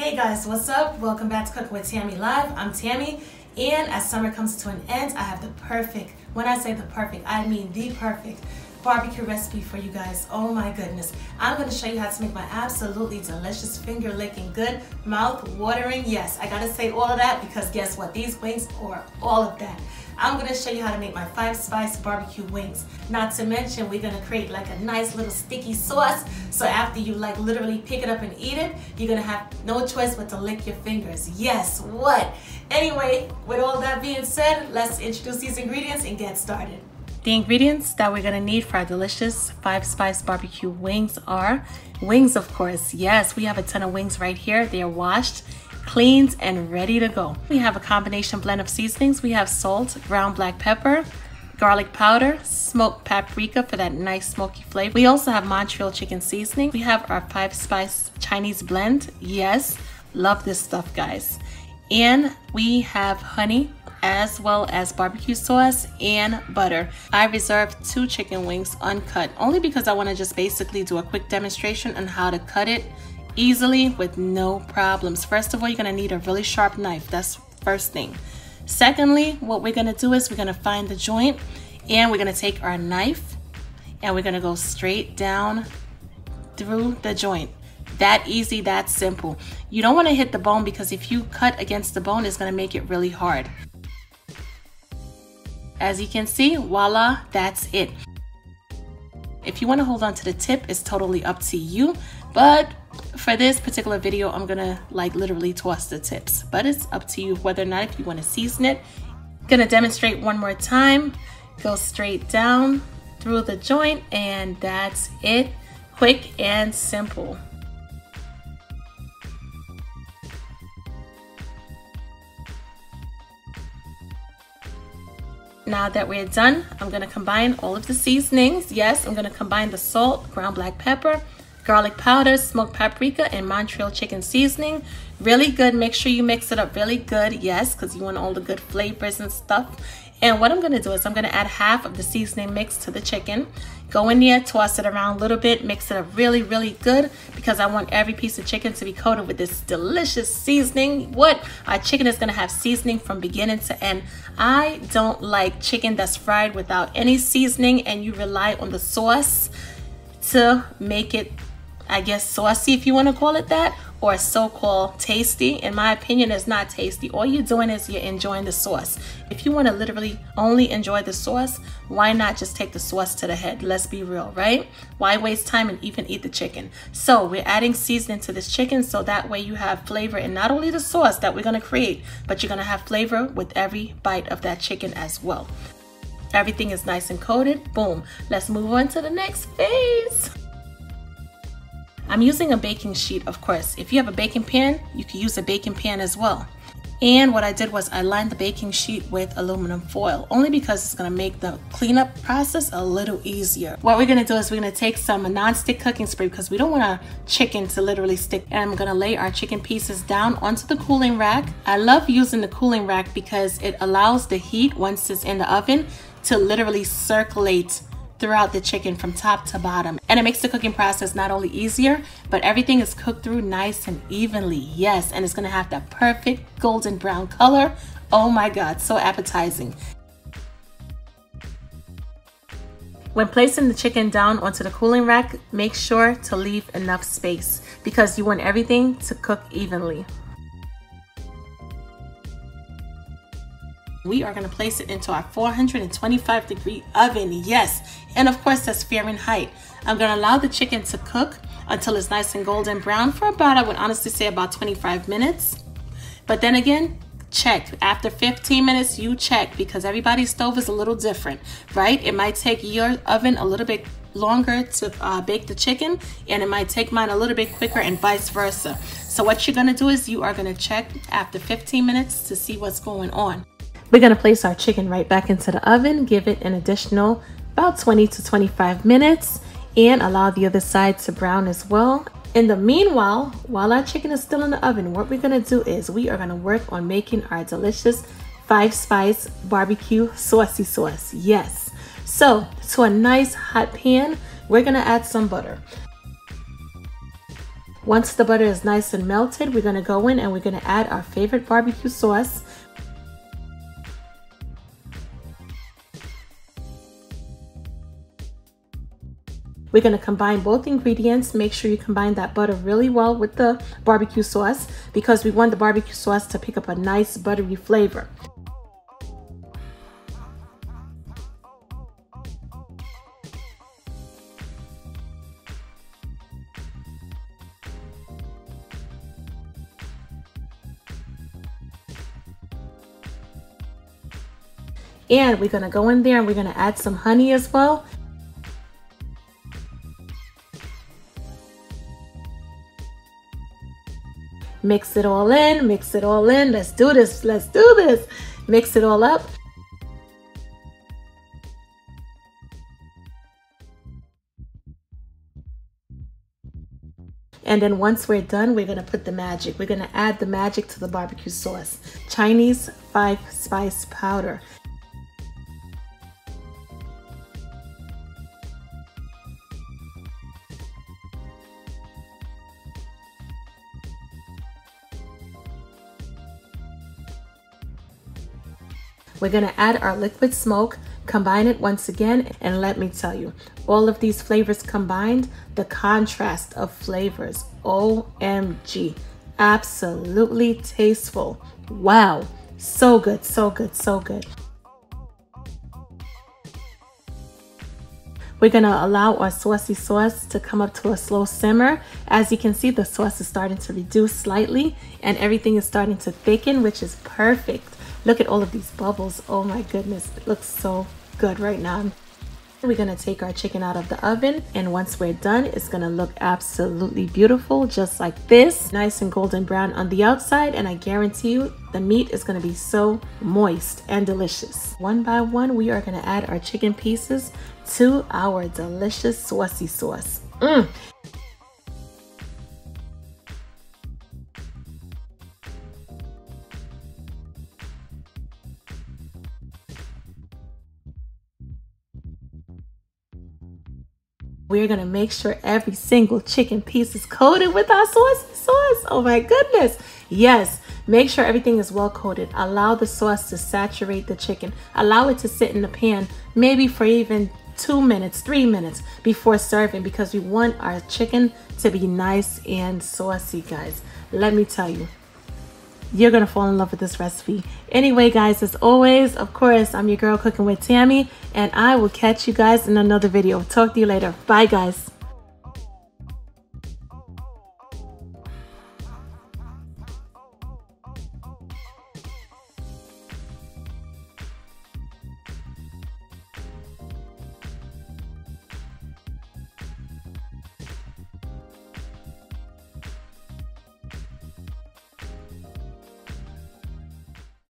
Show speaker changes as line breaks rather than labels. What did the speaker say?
Hey guys, what's up? Welcome back to Cooking with Tammy Live. I'm Tammy, and as summer comes to an end, I have the perfect, when I say the perfect, I mean the perfect barbecue recipe for you guys. Oh my goodness. I'm going to show you how to make my absolutely delicious, finger-licking, good, mouth-watering, yes, I gotta say all of that because guess what? These wings are all of that. I'm going to show you how to make my 5-spice barbecue wings. Not to mention, we're going to create like a nice little sticky sauce. So after you like literally pick it up and eat it, you're going to have no choice but to lick your fingers. Yes, what? Anyway, with all that being said, let's introduce these ingredients and get started. The ingredients that we're going to need for our delicious 5-spice barbecue wings are wings, of course. Yes, we have a ton of wings right here. They are washed, cleaned, and ready to go. We have a combination blend of seasonings. We have salt, ground black pepper, garlic powder, smoked paprika for that nice smoky flavor. We also have Montreal chicken seasoning. We have our 5-spice Chinese blend. Yes, love this stuff, guys. And we have honey, as well as barbecue sauce and butter. I reserved 2 chicken wings uncut, only because I want to just basically do a quick demonstration on how to cut it easily with no problems. First of all, you're going to need a really sharp knife. That's first thing. Secondly, what we're going to do is we're going to find the joint and we're going to take our knife and we're going to go straight down through the joint. That easy, that simple. You don't want to hit the bone because if you cut against the bone, it's going to make it really hard. As you can see, voila, that's it. If you want to hold on to the tip, it's totally up to you. But for this particular video, I'm gonna like literally toss the tips. But it's up to you whether or not if you want to season it. Gonna demonstrate one more time. Go straight down through the joint and that's it. Quick and simple. Now that we're done, I'm going to combine all of the seasonings. Yes, I'm going to combine the salt, ground black pepper, garlic powder, smoked paprika, and Montreal chicken seasoning. Really good. Make sure you mix it up really good. Yes, because you want all the good flavors and stuff. And what I'm going to do is I'm going to add half of the seasoning mix to the chicken. Go in there, toss it around a little bit, mix it up really, really good because I want every piece of chicken to be coated with this delicious seasoning. What? Our chicken is going to have seasoning from beginning to end. I don't like chicken that's fried without any seasoning and you rely on the sauce to make it, I guess, saucy if you want to call it that, or so-called tasty. In my opinion, it's not tasty. All you're doing is you're enjoying the sauce. If you want to literally only enjoy the sauce, why not just take the sauce to the head? Let's be real, right? Why waste time and even eat the chicken? So we're adding seasoning to this chicken so that way you have flavor in not only the sauce that we're going to create, but you're going to have flavor with every bite of that chicken as well. Everything is nice and coated. Boom. Let's move on to the next phase. I'm using a baking sheet, of course. If you have a baking pan, you can use a baking pan as well. And what I did was I lined the baking sheet with aluminum foil, only because it's gonna make the cleanup process a little easier. What we're gonna do is we're gonna take some non-stick cooking spray because we don't want our chicken to literally stick. And I'm gonna lay our chicken pieces down onto the cooling rack. I love using the cooling rack because it allows the heat, once it's in the oven, to literally circulate throughout the chicken from top to bottom, and it makes the cooking process not only easier, but everything is cooked through nice and evenly. Yes, and it's gonna have that perfect golden brown color. Oh my God, so appetizing. When placing the chicken down onto the cooling rack, make sure to leave enough space because you want everything to cook evenly. We are going to place it into our 425-degree oven. Yes, and of course that's Fahrenheit. I'm going to allow the chicken to cook until it's nice and golden brown for about, I would honestly say about 25 minutes. But then again, check. After 15 minutes, you check because everybody's stove is a little different, right? It might take your oven a little bit longer to bake the chicken, and it might take mine a little bit quicker and vice versa. So what you're going to do is you are going to check after 15 minutes to see what's going on. We're going to place our chicken right back into the oven, give it an additional about 20 to 25 minutes, and allow the other side to brown as well. In the meanwhile, while our chicken is still in the oven, what we're going to do is we are going to work on making our delicious 5-spice barbecue saucy sauce. Yes. So to a nice hot pan, we're going to add some butter. Once the butter is nice and melted, we're gonna go in and we're gonna add our favorite barbecue sauce. We're gonna combine both ingredients. Make sure you combine that butter really well with the barbecue sauce because we want the barbecue sauce to pick up a nice buttery flavor. And we're gonna go in there and we're gonna add some honey as well. Mix it all in, mix it all in. Let's do this, let's do this. Mix it all up. And then once we're done, we're gonna put the magic. We're gonna add the magic to the barbecue sauce. Chinese 5-spice powder. We're gonna add our liquid smoke, combine it once again, and let me tell you, all of these flavors combined, the contrast of flavors, OMG, absolutely tasteful. Wow, so good, so good, so good. We're gonna allow our saucy sauce to come up to a slow simmer. As you can see, the sauce is starting to reduce slightly and everything is starting to thicken, which is perfect. Look at all of these bubbles. Oh my goodness, it looks so good right now. We're gonna take our chicken out of the oven, and once we're done, it's gonna look absolutely beautiful, just like this. Nice and golden brown on the outside, and I guarantee you the meat is gonna be so moist and delicious. One by one, we are gonna add our chicken pieces to our delicious saucy sauce. We're gonna make sure every single chicken piece is coated with our saucy sauce. Oh my goodness. Yes, make sure everything is well coated. Allow the sauce to saturate the chicken. Allow it to sit in the pan, maybe for even 2 minutes, 3 minutes before serving, because we want our chicken to be nice and saucy, guys. Let me tell you, you're gonna fall in love with this recipe. Anyway, guys, as always, of course, I'm your girl cooking with Tammy, and I will catch you guys in another video. Talk to you later. Bye, guys.